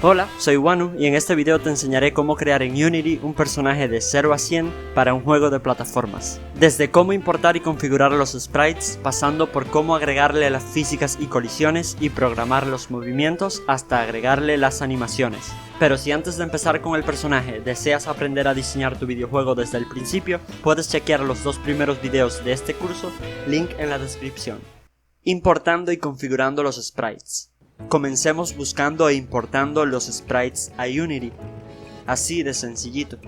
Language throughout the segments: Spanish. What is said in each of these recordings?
Hola, soy Wanu y en este video te enseñaré cómo crear en Unity un personaje de 0 a 100 para un juego de plataformas. Desde cómo importar y configurar los sprites, pasando por cómo agregarle las físicas y colisiones y programar los movimientos hasta agregarle las animaciones. Pero si antes de empezar con el personaje deseas aprender a diseñar tu videojuego desde el principio, puedes chequear los 2 primeros videos de este curso, link en la descripción. Importando y configurando los sprites. Comencemos buscando e importando los sprites a Unity. Así de sencillito.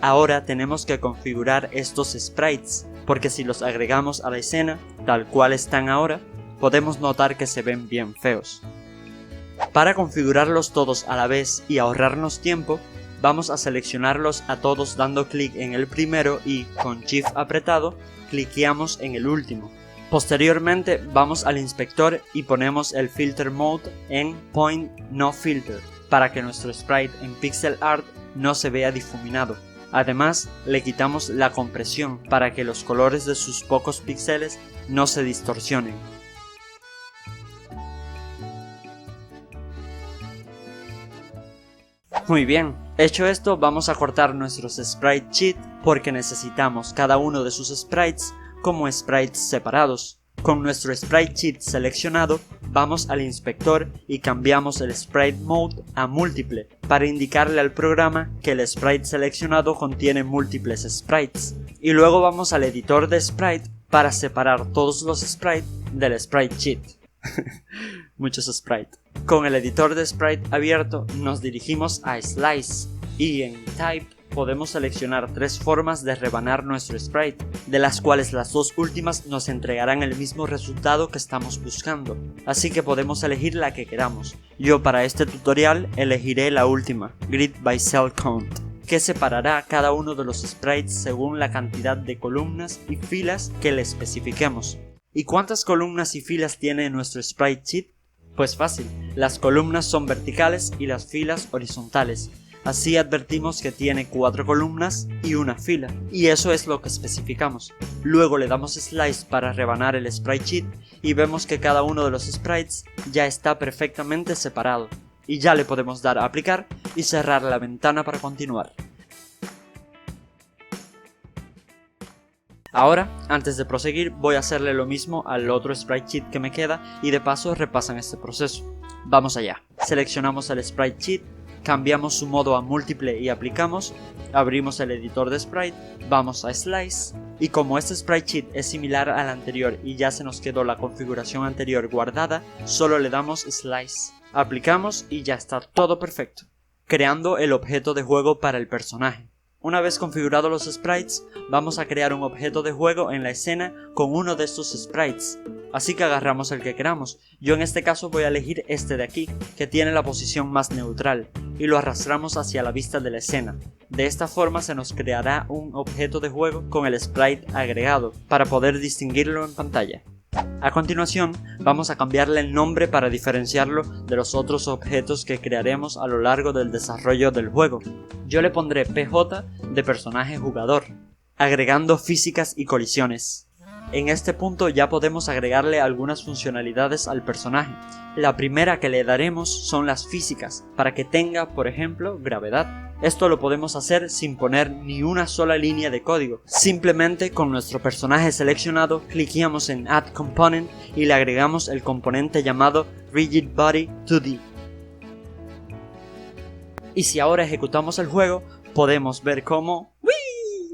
Ahora tenemos que configurar estos sprites, porque si los agregamos a la escena, tal cual están ahora, podemos notar que se ven bien feos. Para configurarlos todos a la vez y ahorrarnos tiempo, vamos a seleccionarlos a todos dando clic en el primero y, con Shift apretado, cliqueamos en el último. Posteriormente vamos al inspector y ponemos el Filter Mode en Point No Filter para que nuestro sprite en pixel art no se vea difuminado. Además, le quitamos la compresión para que los colores de sus pocos píxeles no se distorsionen. Muy bien, hecho esto vamos a cortar nuestros sprite sheet porque necesitamos cada uno de sus sprites como sprites separados. Con nuestro sprite sheet seleccionado, vamos al inspector y cambiamos el sprite mode a múltiple para indicarle al programa que el sprite seleccionado contiene múltiples sprites. Y luego vamos al editor de sprite para separar todos los sprites del sprite sheet. Muchos sprites. Con el editor de sprite abierto nos dirigimos a Slice y en Type podemos seleccionar 3 formas de rebanar nuestro sprite, de las cuales las 2 últimas nos entregarán el mismo resultado que estamos buscando, así que podemos elegir la que queramos. Yo para este tutorial elegiré la última, Grid by Cell Count, que separará cada uno de los sprites según la cantidad de columnas y filas que le especifiquemos. ¿Y cuántas columnas y filas tiene nuestro sprite sheet? Pues fácil, las columnas son verticales y las filas horizontales. Así advertimos que tiene 4 columnas y una fila, y eso es lo que especificamos. Luego le damos Slice para rebanar el sprite sheet y vemos que cada uno de los sprites ya está perfectamente separado, y ya le podemos dar a aplicar y cerrar la ventana para continuar. Ahora, antes de proseguir, voy a hacerle lo mismo al otro sprite sheet que me queda y de paso repasan este proceso. Vamos allá. Seleccionamos el sprite sheet, cambiamos su modo a múltiple y aplicamos, abrimos el editor de sprite, vamos a Slice y como este sprite sheet es similar al anterior y ya se nos quedó la configuración anterior guardada, solo le damos Slice, aplicamos y ya está todo perfecto. Creando el objeto de juego para el personaje. Una vez configurados los sprites, vamos a crear un objeto de juego en la escena con uno de estos sprites. Así que agarramos el que queramos. Yo en este caso voy a elegir este de aquí, que tiene la posición más neutral, y lo arrastramos hacia la vista de la escena. De esta forma se nos creará un objeto de juego con el sprite agregado, para poder distinguirlo en pantalla. A continuación, vamos a cambiarle el nombre para diferenciarlo de los otros objetos que crearemos a lo largo del desarrollo del juego. Yo le pondré PJ de personaje jugador, agregando físicas y colisiones. En este punto ya podemos agregarle algunas funcionalidades al personaje. La primera que le daremos son las físicas, para que tenga, por ejemplo, gravedad. Esto lo podemos hacer sin poner ni una sola línea de código. Simplemente con nuestro personaje seleccionado, cliqueamos en Add Component y le agregamos el componente llamado Rigid Body 2D. Y si ahora ejecutamos el juego, podemos ver cómo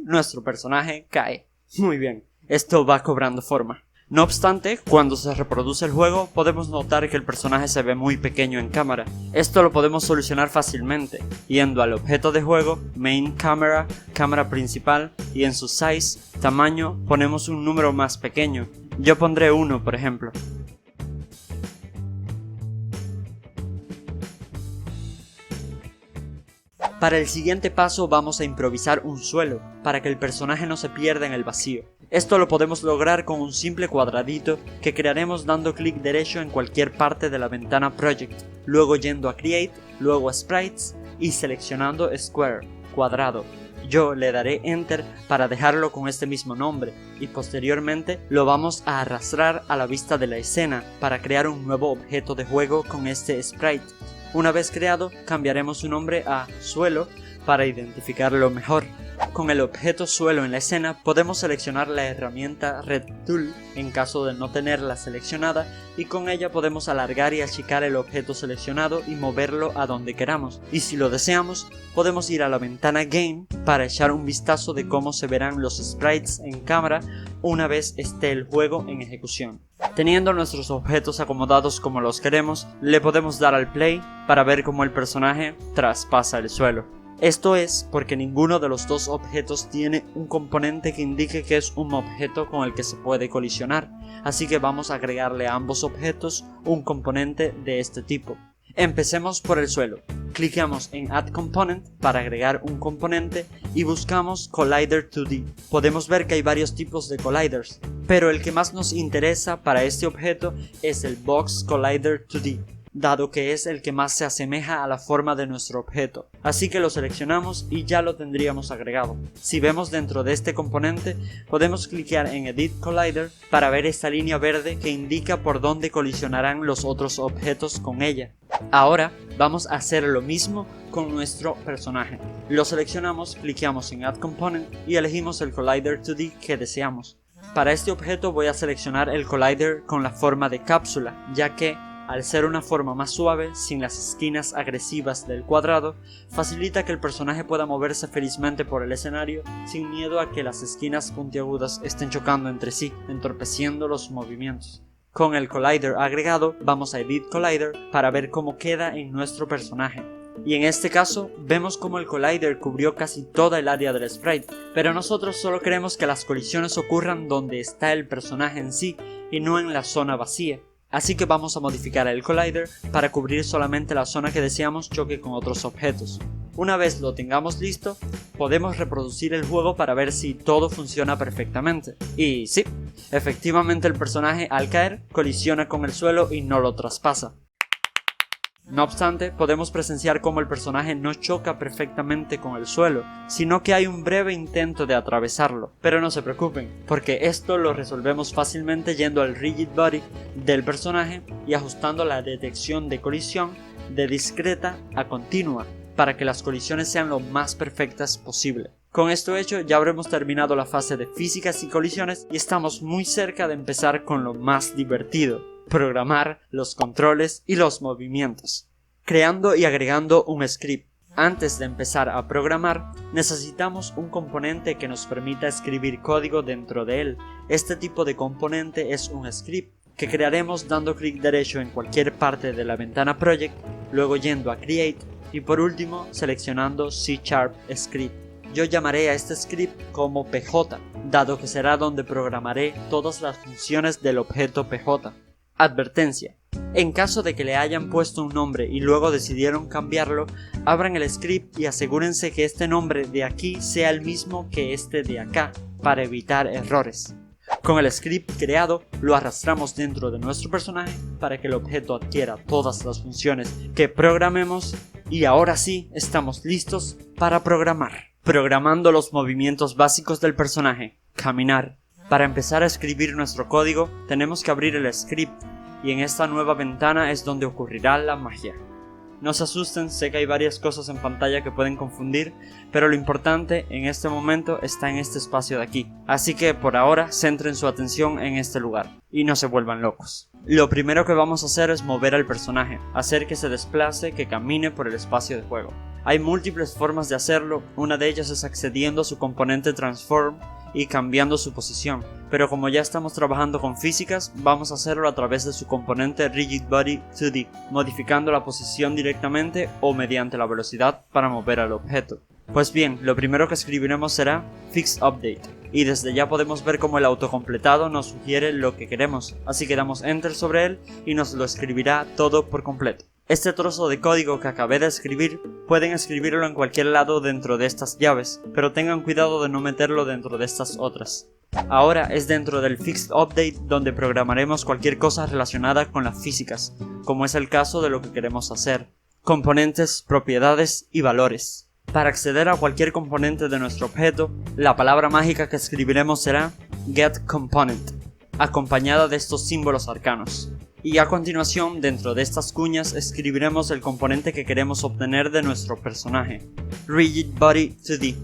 nuestro personaje cae. Muy bien. Esto va cobrando forma. No obstante, cuando se reproduce el juego, podemos notar que el personaje se ve muy pequeño en cámara. Esto lo podemos solucionar fácilmente, yendo al objeto de juego, Main Camera, cámara principal, y en su Size, tamaño, ponemos un número más pequeño. Yo pondré 1, por ejemplo. Para el siguiente paso vamos a improvisar un suelo, para que el personaje no se pierda en el vacío. Esto lo podemos lograr con un simple cuadradito que crearemos dando clic derecho en cualquier parte de la ventana Project, luego yendo a Create, luego a Sprites y seleccionando Square, cuadrado. Yo le daré Enter para dejarlo con este mismo nombre y posteriormente lo vamos a arrastrar a la vista de la escena para crear un nuevo objeto de juego con este sprite. Una vez creado, cambiaremos su nombre a suelo para identificarlo mejor. Con el objeto suelo en la escena podemos seleccionar la herramienta Red Tool en caso de no tenerla seleccionada, y con ella podemos alargar y achicar el objeto seleccionado y moverlo a donde queramos. Y si lo deseamos, podemos ir a la ventana Game para echar un vistazo de cómo se verán los sprites en cámara una vez esté el juego en ejecución. Teniendo nuestros objetos acomodados como los queremos, le podemos dar al play para ver cómo el personaje traspasa el suelo. Esto es porque ninguno de los dos objetos tiene un componente que indique que es un objeto con el que se puede colisionar, así que vamos a agregarle a ambos objetos un componente de este tipo. Empecemos por el suelo. Cliqueamos en Add Component para agregar un componente y buscamos Collider 2D. Podemos ver que hay varios tipos de colliders, pero el que más nos interesa para este objeto es el Box Collider 2D, dado que es el que más se asemeja a la forma de nuestro objeto. Así que lo seleccionamos y ya lo tendríamos agregado. Si vemos dentro de este componente, podemos cliquear en Edit Collider para ver esta línea verde que indica por dónde colisionarán los otros objetos con ella. Ahora vamos a hacer lo mismo con nuestro personaje. Lo seleccionamos, cliqueamos en Add Component y elegimos el Collider 2D que deseamos. Para este objeto voy a seleccionar el Collider con la forma de cápsula, ya que al ser una forma más suave, sin las esquinas agresivas del cuadrado, facilita que el personaje pueda moverse felizmente por el escenario sin miedo a que las esquinas puntiagudas estén chocando entre sí, entorpeciendo los movimientos. Con el Collider agregado, vamos a Edit Collider para ver cómo queda en nuestro personaje. Y en este caso, vemos como el Collider cubrió casi toda el área del sprite, pero nosotros solo queremos que las colisiones ocurran donde está el personaje en sí y no en la zona vacía. Así que vamos a modificar el Collider para cubrir solamente la zona que deseamos choque con otros objetos. Una vez lo tengamos listo, podemos reproducir el juego para ver si todo funciona perfectamente. Y sí, efectivamente el personaje al caer colisiona con el suelo y no lo traspasa. No obstante, podemos presenciar cómo el personaje no choca perfectamente con el suelo, sino que hay un breve intento de atravesarlo. Pero no se preocupen, porque esto lo resolvemos fácilmente yendo al Rigid Body del personaje y ajustando la detección de colisión de discreta a continua, para que las colisiones sean lo más perfectas posible. Con esto hecho, ya habremos terminado la fase de físicas y colisiones y estamos muy cerca de empezar con lo más divertido: programar los controles y los movimientos. Creando y agregando un script. Antes de empezar a programar, necesitamos un componente que nos permita escribir código dentro de él. Este tipo de componente es un script que crearemos dando clic derecho en cualquier parte de la ventana Project, luego yendo a Create y por último seleccionando C# Script. Yo llamaré a este script como PJ, dado que será donde programaré todas las funciones del objeto PJ. Advertencia: en caso de que le hayan puesto un nombre y luego decidieron cambiarlo, abran el script y asegúrense que este nombre de aquí sea el mismo que este de acá, para evitar errores. Con el script creado, lo arrastramos dentro de nuestro personaje para que el objeto adquiera todas las funciones que programemos, y ahora sí estamos listos para programar. Programando los movimientos básicos del personaje. Caminar. Para empezar a escribir nuestro código, tenemos que abrir el script, y en esta nueva ventana es donde ocurrirá la magia. No se asusten, sé que hay varias cosas en pantalla que pueden confundir, pero lo importante en este momento está en este espacio de aquí, así que por ahora centren su atención en este lugar, y no se vuelvan locos. Lo primero que vamos a hacer es mover al personaje, hacer que se desplace, que camine por el espacio de juego. Hay múltiples formas de hacerlo, una de ellas es accediendo a su componente Transform y cambiando su posición, pero como ya estamos trabajando con físicas, vamos a hacerlo a través de su componente Rigid Body 2D, modificando la posición directamente o mediante la velocidad para mover al objeto. Pues bien, lo primero que escribiremos será Fixed Update, y desde ya podemos ver cómo el autocompletado nos sugiere lo que queremos, así que damos Enter sobre él y nos lo escribirá todo por completo. Este trozo de código que acabé de escribir, pueden escribirlo en cualquier lado dentro de estas llaves, pero tengan cuidado de no meterlo dentro de estas otras. Ahora es dentro del Fixed Update donde programaremos cualquier cosa relacionada con las físicas, como es el caso de lo que queremos hacer: componentes, propiedades y valores. Para acceder a cualquier componente de nuestro objeto, la palabra mágica que escribiremos será GetComponent, acompañada de estos símbolos arcanos. Y a continuación, dentro de estas cuñas, escribiremos el componente que queremos obtener de nuestro personaje. Rigid Body 2D.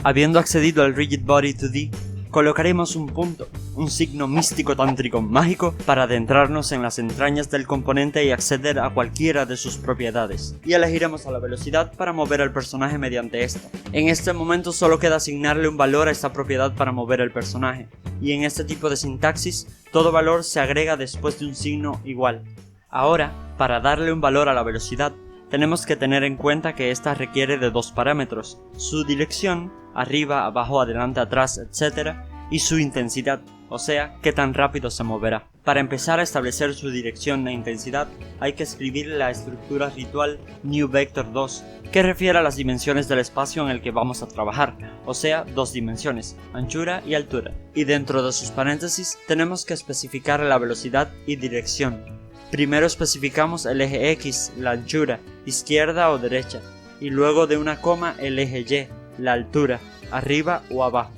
Habiendo accedido al Rigid Body 2D, colocaremos un punto, un signo místico tántrico mágico para adentrarnos en las entrañas del componente y acceder a cualquiera de sus propiedades, y elegiremos a la velocidad para mover al personaje mediante esta. En este momento solo queda asignarle un valor a esta propiedad para mover el personaje, y en este tipo de sintaxis, todo valor se agrega después de un signo igual. Ahora, para darle un valor a la velocidad, tenemos que tener en cuenta que esta requiere de dos parámetros, su dirección, arriba, abajo, adelante, atrás, etc., y su intensidad, o sea, qué tan rápido se moverá. Para empezar a establecer su dirección e intensidad, hay que escribir la estructura ritual NewVector2, que refiere a las dimensiones del espacio en el que vamos a trabajar, o sea, dos dimensiones, anchura y altura. Y dentro de sus paréntesis, tenemos que especificar la velocidad y dirección. Primero especificamos el eje X, la anchura, izquierda o derecha, y luego de una coma el eje Y, la altura, arriba o abajo.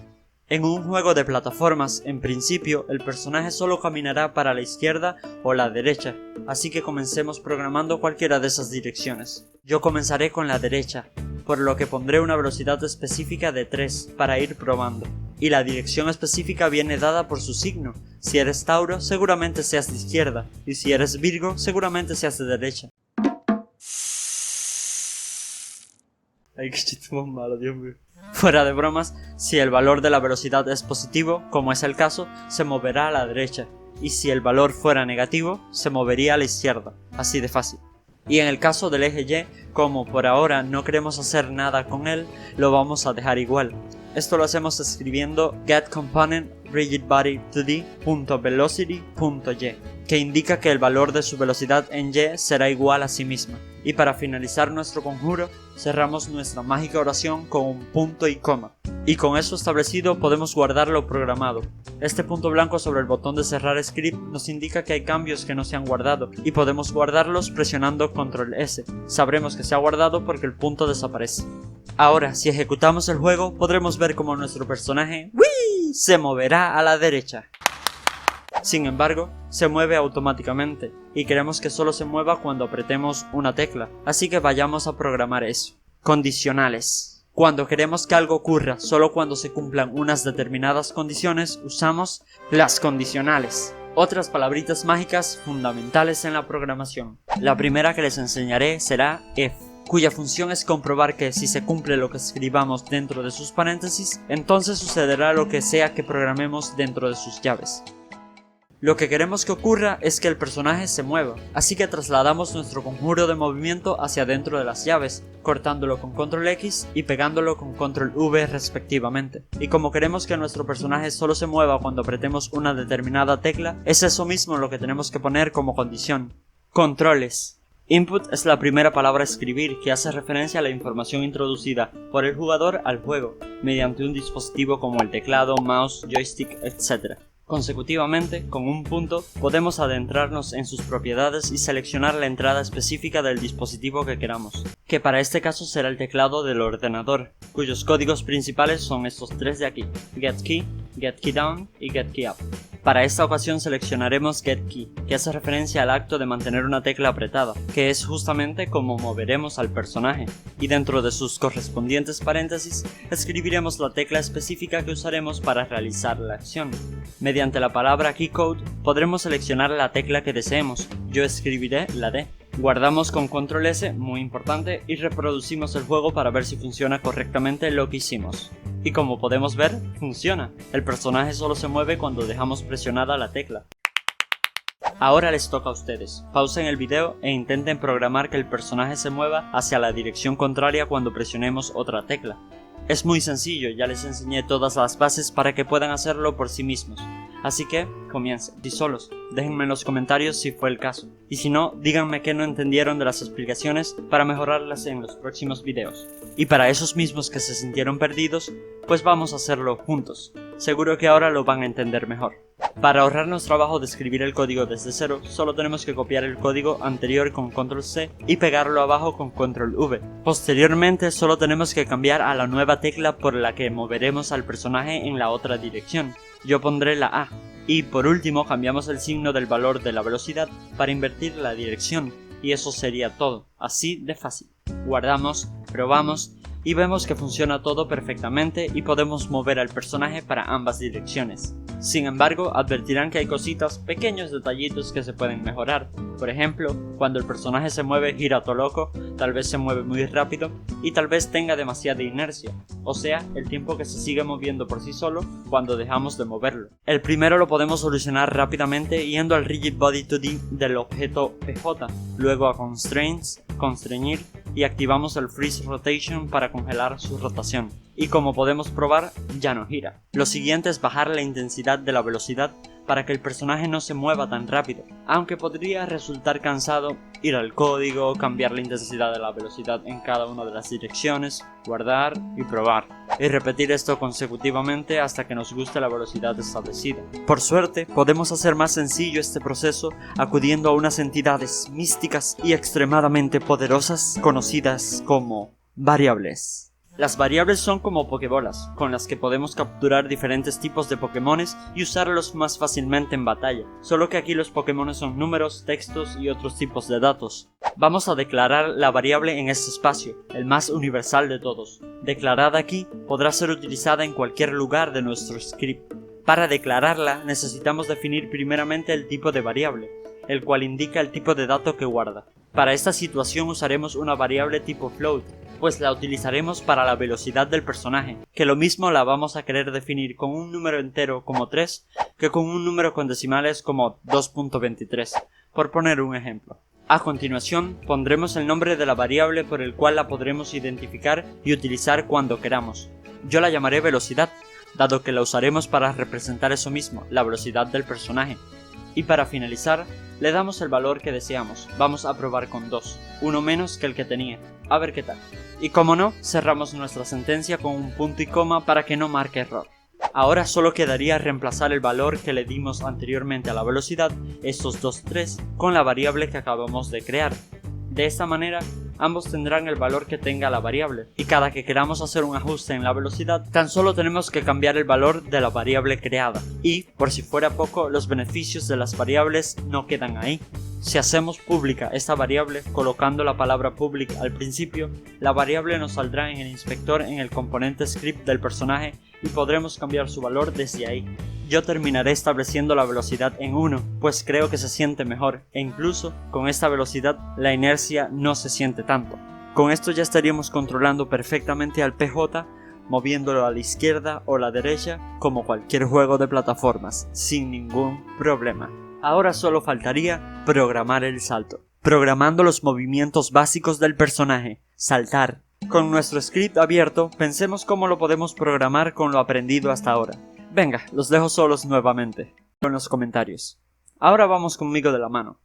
En un juego de plataformas, en principio, el personaje solo caminará para la izquierda o la derecha, así que comencemos programando cualquiera de esas direcciones. Yo comenzaré con la derecha, por lo que pondré una velocidad específica de 3 para ir probando. Y la dirección específica viene dada por su signo. Si eres Tauro, seguramente seas de izquierda, y si eres Virgo, seguramente seas de derecha. Ay, qué chiste más malo, Dios mío. Fuera de bromas, si el valor de la velocidad es positivo, como es el caso, se moverá a la derecha, y si el valor fuera negativo, se movería a la izquierda, así de fácil. Y en el caso del eje Y, como por ahora no queremos hacer nada con él, lo vamos a dejar igual. Esto lo hacemos escribiendo getComponentRigidBody2D.velocity.y, que indica que el valor de su velocidad en Y será igual a sí misma. Y para finalizar nuestro conjuro, cerramos nuestra mágica oración con un punto y coma. Y con eso establecido podemos guardar lo programado. Este punto blanco sobre el botón de cerrar script nos indica que hay cambios que no se han guardado y podemos guardarlos presionando Ctrl S. Sabremos que se ha guardado porque el punto desaparece. Ahora, si ejecutamos el juego, podremos ver cómo nuestro personaje ¡wii! Se moverá a la derecha. Sin embargo, se mueve automáticamente y queremos que solo se mueva cuando apretemos una tecla, así que vayamos a programar eso. Condicionales. Cuando queremos que algo ocurra solo cuando se cumplan unas determinadas condiciones, usamos las condicionales. Otras palabritas mágicas fundamentales en la programación. La primera que les enseñaré será if, cuya función es comprobar que si se cumple lo que escribamos dentro de sus paréntesis, entonces sucederá lo que sea que programemos dentro de sus llaves. Lo que queremos que ocurra es que el personaje se mueva, así que trasladamos nuestro conjuro de movimiento hacia dentro de las llaves, cortándolo con Ctrl X y pegándolo con Ctrl V respectivamente. Y como queremos que nuestro personaje solo se mueva cuando apretemos una determinada tecla, es eso mismo lo que tenemos que poner como condición. Controles. Input es la primera palabra a escribir que hace referencia a la información introducida por el jugador al juego, mediante un dispositivo como el teclado, mouse, joystick, etc. Consecutivamente, con un punto, podemos adentrarnos en sus propiedades y seleccionar la entrada específica del dispositivo que queramos, que para este caso será el teclado del ordenador, cuyos códigos principales son estos tres de aquí: getKey, getKeyDown y getKeyUp. Para esta ocasión seleccionaremos getKey, que hace referencia al acto de mantener una tecla apretada, que es justamente como moveremos al personaje, y dentro de sus correspondientes paréntesis escribiremos la tecla específica que usaremos para realizar la acción. Mediante la palabra keycode podremos seleccionar la tecla que deseemos. Yo escribiré la D. Guardamos con Ctrl S, muy importante, y reproducimos el juego para ver si funciona correctamente lo que hicimos. Y como podemos ver, funciona. El personaje solo se mueve cuando dejamos presionada la tecla. Ahora les toca a ustedes. Pausen el video e intenten programar que el personaje se mueva hacia la dirección contraria cuando presionemos otra tecla. Es muy sencillo, ya les enseñé todas las bases para que puedan hacerlo por sí mismos. Así que, comiencen. Si solos, déjenme en los comentarios si fue el caso. Y si no, díganme qué no entendieron de las explicaciones para mejorarlas en los próximos videos. Y para esos mismos que se sintieron perdidos, pues vamos a hacerlo juntos. Seguro que ahora lo van a entender mejor. Para ahorrarnos trabajo de escribir el código desde cero, solo tenemos que copiar el código anterior con Ctrl C y pegarlo abajo con Ctrl V. Posteriormente solo tenemos que cambiar a la nueva tecla por la que moveremos al personaje en la otra dirección. Yo pondré la A. Y por último cambiamos el signo del valor de la velocidad para invertir la dirección, y eso sería todo, así de fácil. Guardamos, probamos y vemos que funciona todo perfectamente y podemos mover al personaje para ambas direcciones. Sin embargo, advertirán que hay cositas, pequeños detallitos que se pueden mejorar. Por ejemplo, cuando el personaje se mueve gira todo loco, tal vez se mueve muy rápido y tal vez tenga demasiada inercia, o sea, el tiempo que se sigue moviendo por sí solo cuando dejamos de moverlo. El primero lo podemos solucionar rápidamente yendo al Rigid Body 2D del objeto PJ, luego a Constraints, Constreñir y activamos el Freeze Rotation para congelar su rotación. Y como podemos probar, ya no gira. Lo siguiente es bajar la intensidad de la velocidad para que el personaje no se mueva tan rápido, aunque podría resultar cansado ir al código, cambiar la intensidad de la velocidad en cada una de las direcciones, guardar y probar, y repetir esto consecutivamente hasta que nos guste la velocidad establecida. Por suerte, podemos hacer más sencillo este proceso acudiendo a unas entidades místicas y extremadamente poderosas conocidas como variables. Las variables son como pokebolas, con las que podemos capturar diferentes tipos de pokémones y usarlos más fácilmente en batalla, solo que aquí los pokémones son números, textos y otros tipos de datos. Vamos a declarar la variable en este espacio, el más universal de todos. Declarada aquí, podrá ser utilizada en cualquier lugar de nuestro script. Para declararla, necesitamos definir primeramente el tipo de variable, el cual indica el tipo de dato que guarda. Para esta situación usaremos una variable tipo float, pues la utilizaremos para la velocidad del personaje, que lo mismo la vamos a querer definir con un número entero como 3 que con un número con decimales como 2.23, por poner un ejemplo. A continuación, pondremos el nombre de la variable por el cual la podremos identificar y utilizar cuando queramos. Yo la llamaré velocidad, dado que la usaremos para representar eso mismo, la velocidad del personaje. Y para finalizar, le damos el valor que deseamos. Vamos a probar con 2, uno menos que el que tenía. A ver qué tal. Y como no, cerramos nuestra sentencia con un punto y coma para que no marque error. Ahora solo quedaría reemplazar el valor que le dimos anteriormente a la velocidad, estos 2,3, con la variable que acabamos de crear. De esta manera, ambos tendrán el valor que tenga la variable, y cada que queramos hacer un ajuste en la velocidad, tan solo tenemos que cambiar el valor de la variable creada. Y, por si fuera poco, los beneficios de las variables no quedan ahí. Si hacemos pública esta variable colocando la palabra public al principio, la variable nos saldrá en el inspector en el componente script del personaje y podremos cambiar su valor desde ahí. Yo terminaré estableciendo la velocidad en 1, pues creo que se siente mejor, e incluso con esta velocidad la inercia no se siente tanto. Con esto ya estaríamos controlando perfectamente al PJ, moviéndolo a la izquierda o la derecha como cualquier juego de plataformas, sin ningún problema. Ahora solo faltaría programar el salto, programando los movimientos básicos del personaje, saltar. Con nuestro script abierto, pensemos cómo lo podemos programar con lo aprendido hasta ahora. Venga, los dejo solos nuevamente, en los comentarios. Ahora vamos conmigo de la mano.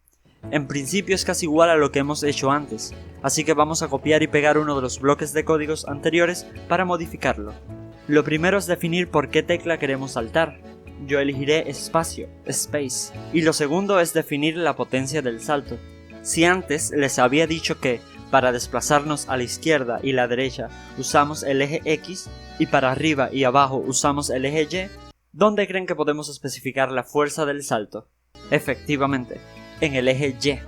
En principio es casi igual a lo que hemos hecho antes, así que vamos a copiar y pegar uno de los bloques de códigos anteriores para modificarlo. Lo primero es definir por qué tecla queremos saltar. Yo elegiré espacio, space, y lo segundo es definir la potencia del salto. Si antes les había dicho que para desplazarnos a la izquierda y la derecha usamos el eje X y para arriba y abajo usamos el eje Y, ¿dónde creen que podemos especificar la fuerza del salto? Efectivamente, en el eje Y.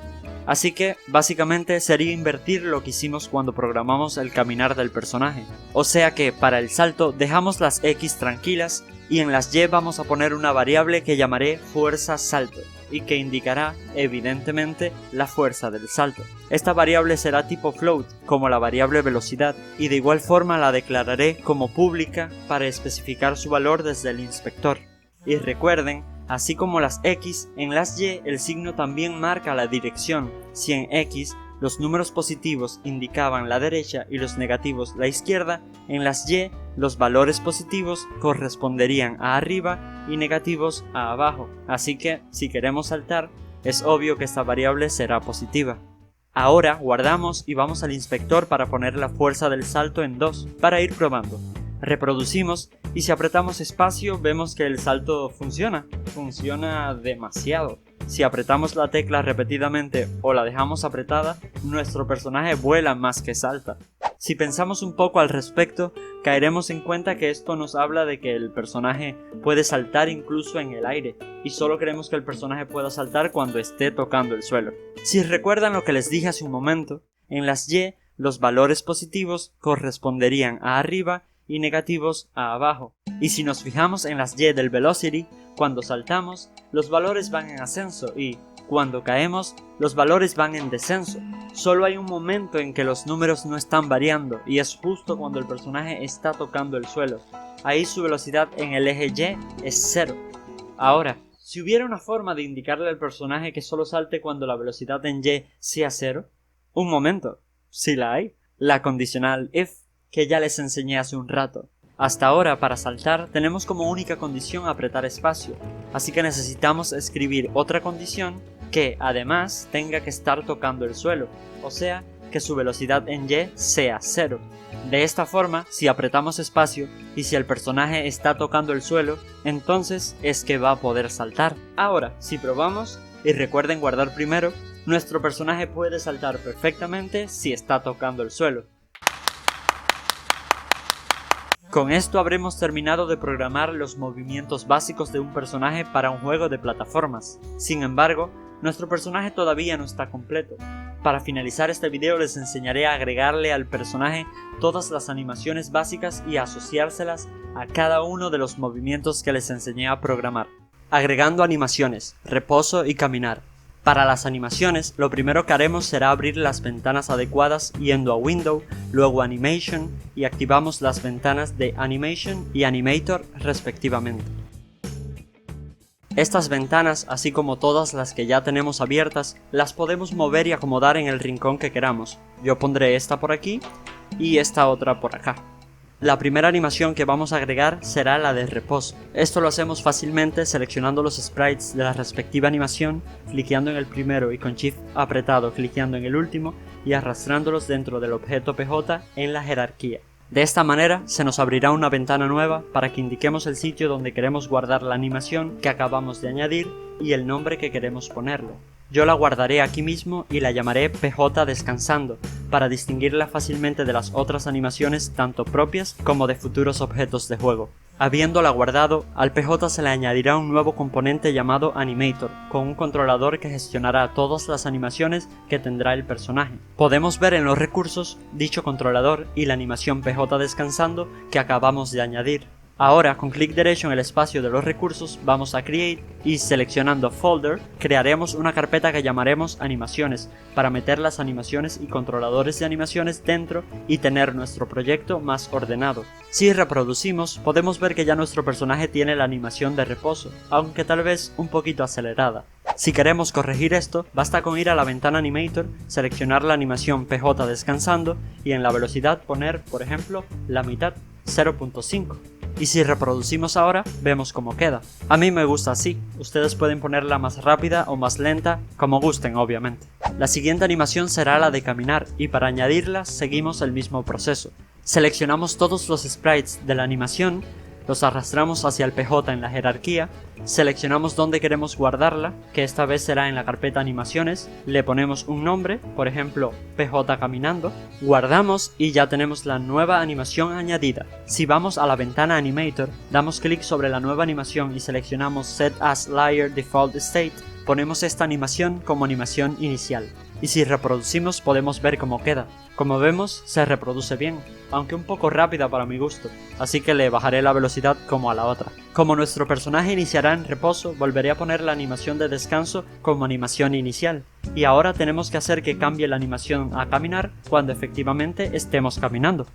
Así que, básicamente, sería invertir lo que hicimos cuando programamos el caminar del personaje. O sea que, para el salto, dejamos las X tranquilas y en las Y vamos a poner una variable que llamaré fuerza salto y que indicará, evidentemente, la fuerza del salto. Esta variable será tipo float, como la variable velocidad, y de igual forma la declararé como pública para especificar su valor desde el inspector. Y recuerden, así como las X, en las Y el signo también marca la dirección. Si en X los números positivos indicaban la derecha y los negativos la izquierda, en las Y los valores positivos corresponderían a arriba y negativos a abajo. Así que, si queremos saltar, es obvio que esta variable será positiva. Ahora guardamos y vamos al inspector para poner la fuerza del salto en 2, para ir probando. Reproducimos y si apretamos espacio vemos que el salto funciona demasiado. Si apretamos la tecla repetidamente o la dejamos apretada, nuestro personaje vuela más que salta. Si pensamos un poco al respecto, caeremos en cuenta que esto nos habla de que el personaje puede saltar incluso en el aire, y solo queremos que el personaje pueda saltar cuando esté tocando el suelo. Si recuerdan lo que les dije hace un momento, en las Y los valores positivos corresponderían a arriba y negativos a abajo. Y si nos fijamos en las Y del velocity, cuando saltamos, los valores van en ascenso y, cuando caemos, los valores van en descenso. Solo hay un momento en que los números no están variando y es justo cuando el personaje está tocando el suelo. Ahí su velocidad en el eje Y es 0. Ahora, si hubiera una forma de indicarle al personaje que solo salte cuando la velocidad en Y sea 0, un momento, sí la hay, la condicional if, que ya les enseñé hace un rato. Hasta ahora, para saltar, tenemos como única condición apretar espacio, así que necesitamos escribir otra condición que, además, tenga que estar tocando el suelo, o sea, que su velocidad en Y sea 0. De esta forma, si apretamos espacio y si el personaje está tocando el suelo, entonces es que va a poder saltar. Ahora, si probamos, y recuerden guardar primero, nuestro personaje puede saltar perfectamente si está tocando el suelo. Con esto habremos terminado de programar los movimientos básicos de un personaje para un juego de plataformas. Sin embargo, nuestro personaje todavía no está completo. Para finalizar este video les enseñaré a agregarle al personaje todas las animaciones básicas y asociárselas a cada uno de los movimientos que les enseñé a programar. Agregando animaciones, reposo y caminar. Para las animaciones, lo primero que haremos será abrir las ventanas adecuadas yendo a Window, luego Animation y activamos las ventanas de Animation y Animator respectivamente. Estas ventanas, así como todas las que ya tenemos abiertas, las podemos mover y acomodar en el rincón que queramos. Yo pondré esta por aquí y esta otra por acá. La primera animación que vamos a agregar será la de reposo. Esto lo hacemos fácilmente seleccionando los sprites de la respectiva animación, cliqueando en el primero y con Shift apretado cliqueando en el último y arrastrándolos dentro del objeto PJ en la jerarquía. De esta manera se nos abrirá una ventana nueva para que indiquemos el sitio donde queremos guardar la animación que acabamos de añadir y el nombre que queremos ponerle. Yo la guardaré aquí mismo y la llamaré PJ Descansando, para distinguirla fácilmente de las otras animaciones tanto propias como de futuros objetos de juego. Habiéndola guardado, al PJ se le añadirá un nuevo componente llamado Animator, con un controlador que gestionará todas las animaciones que tendrá el personaje. Podemos ver en los recursos dicho controlador y la animación PJ Descansando que acabamos de añadir. Ahora, con clic derecho en el espacio de los recursos, vamos a Create y seleccionando Folder, crearemos una carpeta que llamaremos Animaciones, para meter las animaciones y controladores de animaciones dentro y tener nuestro proyecto más ordenado. Si reproducimos, podemos ver que ya nuestro personaje tiene la animación de reposo, aunque tal vez un poquito acelerada. Si queremos corregir esto, basta con ir a la ventana Animator, seleccionar la animación PJ Descansando y en la velocidad poner, por ejemplo, la mitad, 0.5. Y si reproducimos ahora, vemos cómo queda. A mí me gusta así, ustedes pueden ponerla más rápida o más lenta, como gusten obviamente. La siguiente animación será la de caminar y para añadirla seguimos el mismo proceso. Seleccionamos todos los sprites de la animación, los arrastramos hacia el PJ en la jerarquía, seleccionamos dónde queremos guardarla, que esta vez será en la carpeta animaciones, le ponemos un nombre, por ejemplo PJ Caminando, guardamos y ya tenemos la nueva animación añadida. Si vamos a la ventana Animator, damos clic sobre la nueva animación y seleccionamos Set as Layer Default State, ponemos esta animación como animación inicial. Y si reproducimos podemos ver cómo queda. Como vemos, se reproduce bien, aunque un poco rápida para mi gusto, así que le bajaré la velocidad como a la otra. Como nuestro personaje iniciará en reposo, volveré a poner la animación de descanso como animación inicial. Y ahora tenemos que hacer que cambie la animación a caminar cuando efectivamente estemos caminando.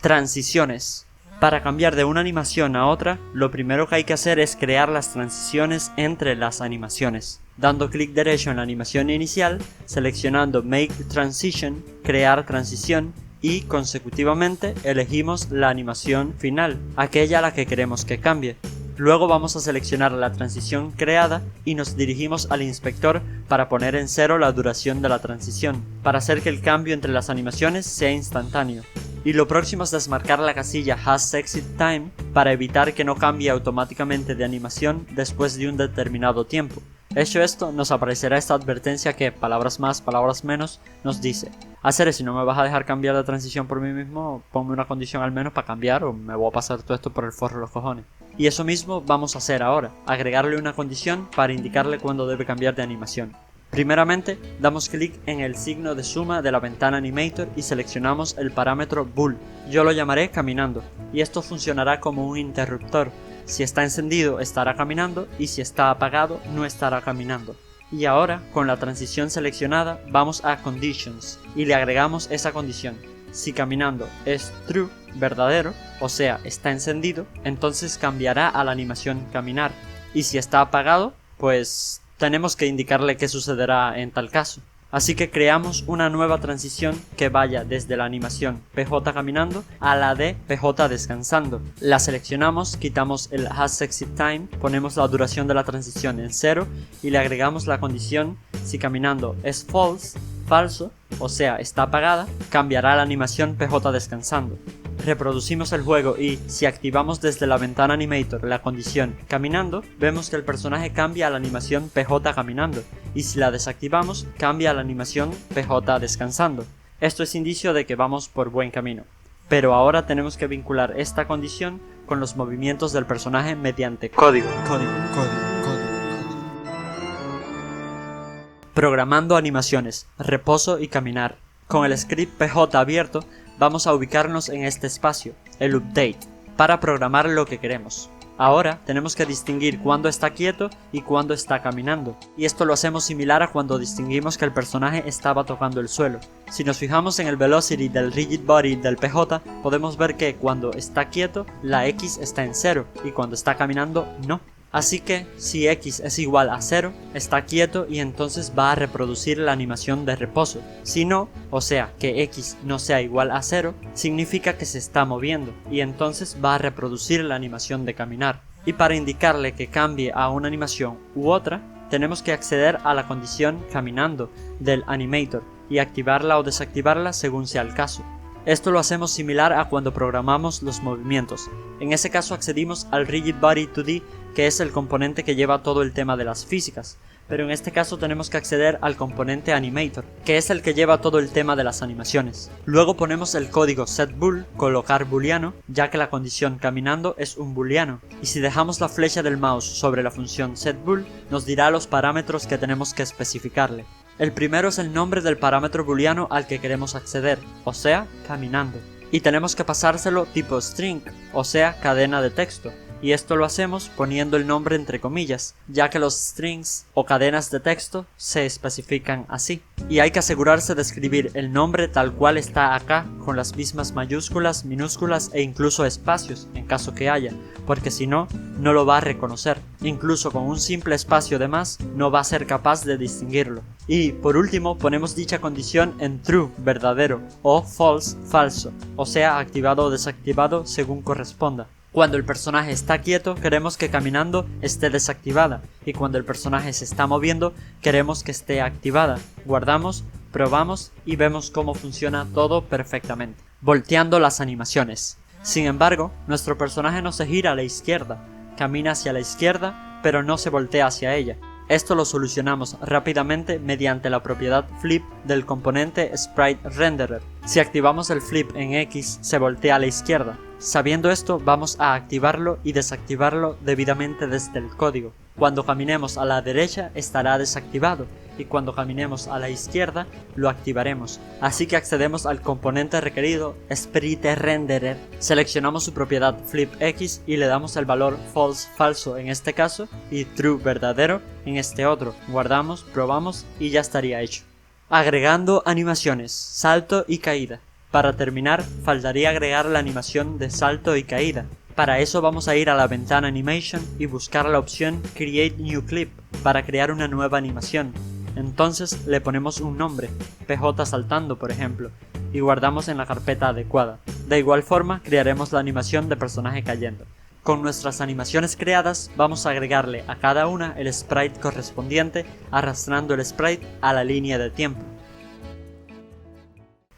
Transiciones. Para cambiar de una animación a otra, lo primero que hay que hacer es crear las transiciones entre las animaciones. Dando clic derecho en la animación inicial, seleccionando Make Transition, Crear Transición y consecutivamente elegimos la animación final, aquella a la que queremos que cambie. Luego vamos a seleccionar la transición creada y nos dirigimos al inspector para poner en 0 la duración de la transición, para hacer que el cambio entre las animaciones sea instantáneo. Y lo próximo es desmarcar la casilla Has Exit Time para evitar que no cambie automáticamente de animación después de un determinado tiempo. Hecho esto, nos aparecerá esta advertencia que, palabras más, palabras menos, nos dice: Hacer, si no me vas a dejar cambiar la transición por mí mismo, ponme una condición al menos para cambiar o me voy a pasar todo esto por el forro de los cojones. Y eso mismo vamos a hacer ahora, agregarle una condición para indicarle cuándo debe cambiar de animación. Primeramente, damos clic en el signo de suma de la ventana Animator y seleccionamos el parámetro Bool. Yo lo llamaré caminando, y esto funcionará como un interruptor. Si está encendido estará caminando y si está apagado no estará caminando. Y ahora, con la transición seleccionada, vamos a Conditions y le agregamos esa condición. Si caminando es true, verdadero, o sea, está encendido, entonces cambiará a la animación caminar. Y si está apagado, pues tenemos que indicarle qué sucederá en tal caso. Así que creamos una nueva transición que vaya desde la animación PJ caminando a la de PJ descansando. La seleccionamos, quitamos el hasExitTime, ponemos la duración de la transición en 0 y le agregamos la condición: si caminando es false, falso, o sea está apagada, cambiará la animación PJ descansando. Reproducimos el juego y, si activamos desde la ventana Animator la condición caminando, vemos que el personaje cambia a la animación PJ caminando, y si la desactivamos, cambia a la animación PJ descansando. Esto es indicio de que vamos por buen camino. Pero ahora tenemos que vincular esta condición con los movimientos del personaje mediante código. Programando animaciones, reposo y caminar. Con el script PJ abierto, vamos a ubicarnos en este espacio, el update, para programar lo que queremos. Ahora tenemos que distinguir cuándo está quieto y cuándo está caminando, y esto lo hacemos similar a cuando distinguimos que el personaje estaba tocando el suelo. Si nos fijamos en el velocity del rigid body del PJ, podemos ver que cuando está quieto, la X está en 0, y cuando está caminando, no. Así que, si X es igual a 0, está quieto y entonces va a reproducir la animación de reposo. Si no, o sea, que X no sea igual a 0, significa que se está moviendo y entonces va a reproducir la animación de caminar. Y para indicarle que cambie a una animación u otra, tenemos que acceder a la condición caminando del animator y activarla o desactivarla según sea el caso. Esto lo hacemos similar a cuando programamos los movimientos. En ese caso accedimos al Rigid Body 2D, que es el componente que lleva todo el tema de las físicas, pero en este caso tenemos que acceder al componente Animator, que es el que lleva todo el tema de las animaciones. Luego ponemos el código setBool, colocar booleano, ya que la condición caminando es un booleano, y si dejamos la flecha del mouse sobre la función setBool, nos dirá los parámetros que tenemos que especificarle. El primero es el nombre del parámetro booleano al que queremos acceder, o sea, caminando. Y tenemos que pasárselo tipo string, o sea, cadena de texto. Y esto lo hacemos poniendo el nombre entre comillas, ya que los strings o cadenas de texto se especifican así. Y hay que asegurarse de escribir el nombre tal cual está acá, con las mismas mayúsculas, minúsculas e incluso espacios, en caso que haya, porque si no, no lo va a reconocer. Incluso con un simple espacio de más, no va a ser capaz de distinguirlo. Y, por último, ponemos dicha condición en true, verdadero, o false, falso, o sea, activado o desactivado según corresponda. Cuando el personaje está quieto, queremos que caminando esté desactivada, y cuando el personaje se está moviendo, queremos que esté activada. Guardamos, probamos y vemos cómo funciona todo perfectamente. Volteando las animaciones. Sin embargo, nuestro personaje no se gira a la izquierda, camina hacia la izquierda, pero no se voltea hacia ella. Esto lo solucionamos rápidamente mediante la propiedad flip del componente SpriteRenderer. Si activamos el flip en X, se voltea a la izquierda. Sabiendo esto, vamos a activarlo y desactivarlo debidamente desde el código. Cuando caminemos a la derecha estará desactivado y cuando caminemos a la izquierda lo activaremos. Así que accedemos al componente requerido SpriteRenderer, seleccionamos su propiedad flipX y le damos el valor false falso en este caso y true verdadero en este otro. Guardamos, probamos y ya estaría hecho. Agregando animaciones, salto y caída. Para terminar, faltaría agregar la animación de salto y caída. Para eso vamos a ir a la ventana Animation y buscar la opción Create New Clip para crear una nueva animación. Entonces le ponemos un nombre, PJ saltando por ejemplo, y guardamos en la carpeta adecuada. De igual forma crearemos la animación de personaje cayendo. Con nuestras animaciones creadas vamos a agregarle a cada una el sprite correspondiente arrastrando el sprite a la línea de tiempo.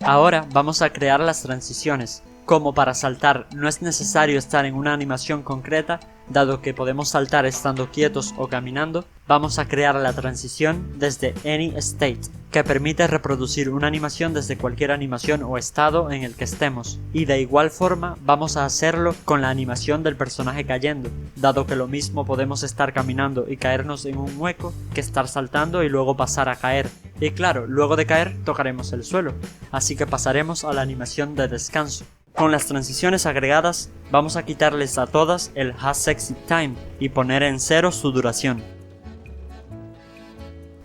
Ahora vamos a crear las transiciones. Como para saltar no es necesario estar en una animación concreta, Dado que podemos saltar estando quietos o caminando, vamos a crear la transición desde Any State, que permite reproducir una animación desde cualquier animación o estado en el que estemos, y de igual forma vamos a hacerlo con la animación del personaje cayendo, dado que lo mismo podemos estar caminando y caernos en un hueco que estar saltando y luego pasar a caer. Y claro, luego de caer tocaremos el suelo, así que pasaremos a la animación de descanso. Con las transiciones agregadas, vamos a quitarles a todas el Has Exit Time y poner en 0 su duración.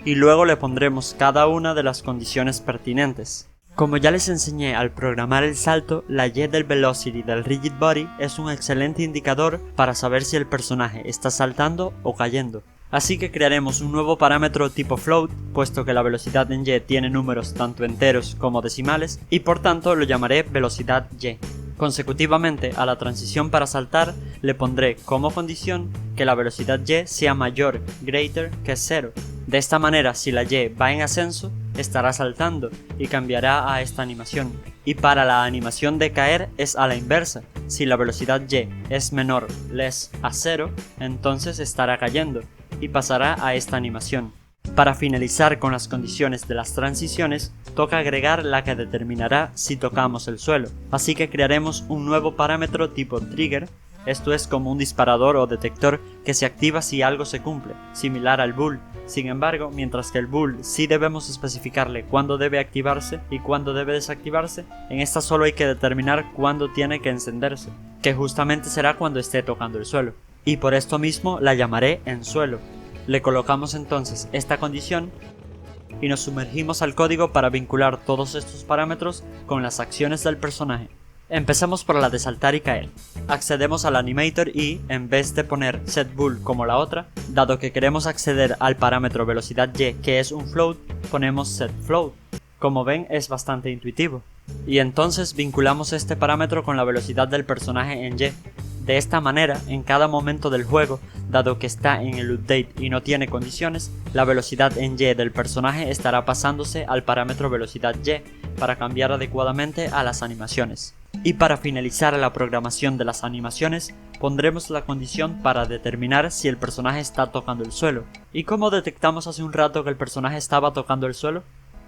Y luego le pondremos cada una de las condiciones pertinentes. Como ya les enseñé al programar el salto, la Y del Velocity del Rigid Body es un excelente indicador para saber si el personaje está saltando o cayendo. Así que crearemos un nuevo parámetro tipo float, puesto que la velocidad en Y tiene números tanto enteros como decimales, y por tanto lo llamaré velocidad Y. Consecutivamente a la transición para saltar le pondré como condición que la velocidad Y sea mayor, greater, que 0. De esta manera, si la Y va en ascenso, estará saltando y cambiará a esta animación. Y para la animación de caer es a la inversa. Si la velocidad Y es menor, less, a 0, entonces estará cayendo y pasará a esta animación. Para finalizar con las condiciones de las transiciones, toca agregar la que determinará si tocamos el suelo. Así que crearemos un nuevo parámetro tipo trigger. Esto es como un disparador o detector que se activa si algo se cumple, similar al bool. Sin embargo, mientras que el bool sí debemos especificarle cuándo debe activarse y cuándo debe desactivarse, en esta solo hay que determinar cuándo tiene que encenderse, que justamente será cuando esté tocando el suelo. Y por esto mismo la llamaré en suelo. Le colocamos entonces esta condición y nos sumergimos al código para vincular todos estos parámetros con las acciones del personaje. Empezamos por la de saltar y caer. Accedemos al animator y, en vez de poner setBool como la otra, dado que queremos acceder al parámetro velocidad Y, que es un float, ponemos setFloat. Como ven, es bastante intuitivo. Y entonces vinculamos este parámetro con la velocidad del personaje en Y. De esta manera, en cada momento del juego, dado que está en el update y no tiene condiciones, la velocidad en Y del personaje estará pasándose al parámetro velocidad Y para cambiar adecuadamente a las animaciones. Y para finalizar la programación de las animaciones, pondremos la condición para determinar si el personaje está tocando el suelo. ¿Y cómo detectamos hace un rato que el personaje estaba tocando el suelo?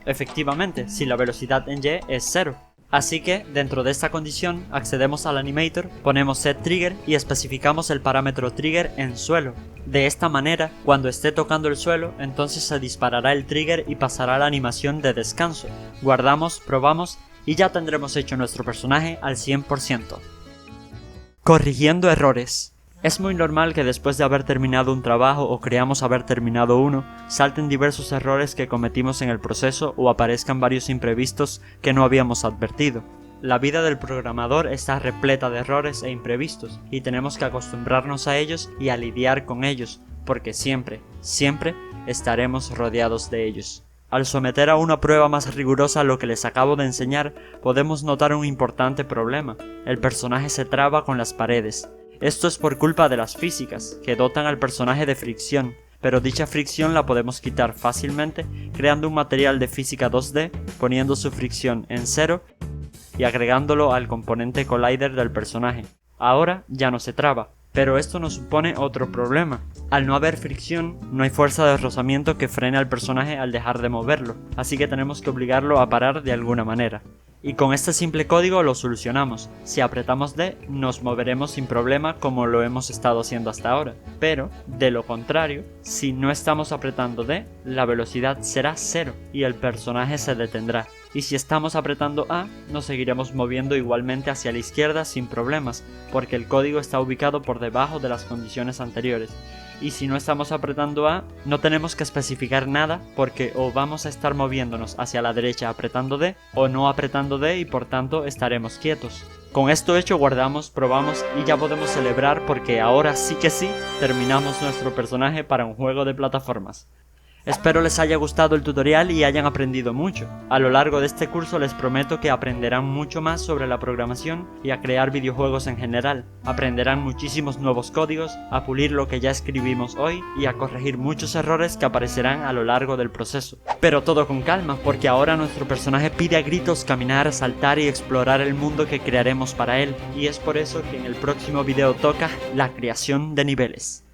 Efectivamente, si la velocidad en Y es 0. Así que, dentro de esta condición, accedemos al animator, ponemos setTrigger y especificamos el parámetro trigger en suelo. De esta manera, cuando esté tocando el suelo, entonces se disparará el trigger y pasará la animación de descanso. Guardamos, probamos y ya tendremos hecho nuestro personaje al 100%. Corrigiendo errores. Es muy normal que después de haber terminado un trabajo o creamos haber terminado uno, salten diversos errores que cometimos en el proceso o aparezcan varios imprevistos que no habíamos advertido. La vida del programador está repleta de errores e imprevistos y tenemos que acostumbrarnos a ellos y a lidiar con ellos, porque siempre estaremos rodeados de ellos. Al someter a una prueba más rigurosa lo que les acabo de enseñar, podemos notar un importante problema. El personaje se traba con las paredes. Esto es por culpa de las físicas, que dotan al personaje de fricción, pero dicha fricción la podemos quitar fácilmente creando un material de física 2D, poniendo su fricción en 0 y agregándolo al componente collider del personaje. Ahora ya no se traba, pero esto nos supone otro problema. Al no haber fricción, no hay fuerza de rozamiento que frene al personaje al dejar de moverlo, así que tenemos que obligarlo a parar de alguna manera. Y con este simple código lo solucionamos. Si apretamos D, nos moveremos sin problema como lo hemos estado haciendo hasta ahora. Pero, de lo contrario, si no estamos apretando D, la velocidad será 0 y el personaje se detendrá. Y si estamos apretando A, nos seguiremos moviendo igualmente hacia la izquierda sin problemas, porque el código está ubicado por debajo de las condiciones anteriores. Y si no estamos apretando A, no tenemos que especificar nada porque o vamos a estar moviéndonos hacia la derecha apretando D o no apretando D y por tanto estaremos quietos. Con esto hecho guardamos, probamos y ya podemos celebrar porque ahora sí que sí terminamos nuestro personaje para un juego de plataformas. Espero les haya gustado el tutorial y hayan aprendido mucho. A lo largo de este curso les prometo que aprenderán mucho más sobre la programación y a crear videojuegos en general. Aprenderán muchísimos nuevos códigos, a pulir lo que ya escribimos hoy y a corregir muchos errores que aparecerán a lo largo del proceso. Pero todo con calma, porque ahora nuestro personaje pide a gritos caminar, saltar y explorar el mundo que crearemos para él, y es por eso que en el próximo video toca la creación de niveles.